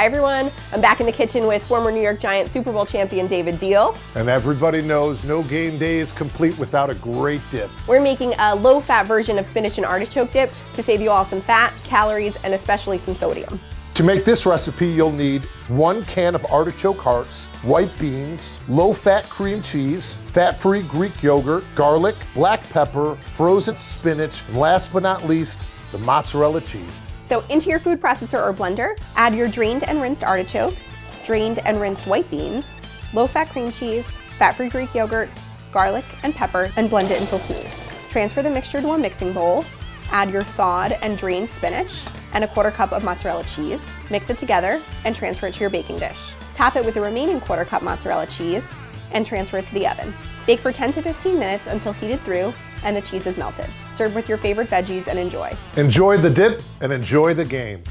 Hi everyone, I'm back in the kitchen with former New York Giant Super Bowl champion David Diehl. And everybody knows no game day is complete without a great dip. We're making a low-fat version of spinach and artichoke dip to save you all some fat, calories, and especially some sodium. To make this recipe, you'll need 1 can of artichoke hearts, white beans, low-fat cream cheese, fat-free Greek yogurt, garlic, black pepper, frozen spinach, and last but not least, the mozzarella cheese. So into your food processor or blender, add your drained and rinsed artichokes, drained and rinsed white beans, low-fat cream cheese, fat-free Greek yogurt, garlic, and pepper, and blend it until smooth. Transfer the mixture to a mixing bowl, add your thawed and drained spinach, and a 1/4 cup of mozzarella cheese. Mix it together and transfer it to your baking dish. Top it with the remaining 1/4 cup mozzarella cheese and transfer it to the oven. Bake for 10 to 15 minutes until heated through and the cheese is melted. Serve with your favorite veggies and enjoy. Enjoy the dip and enjoy the game.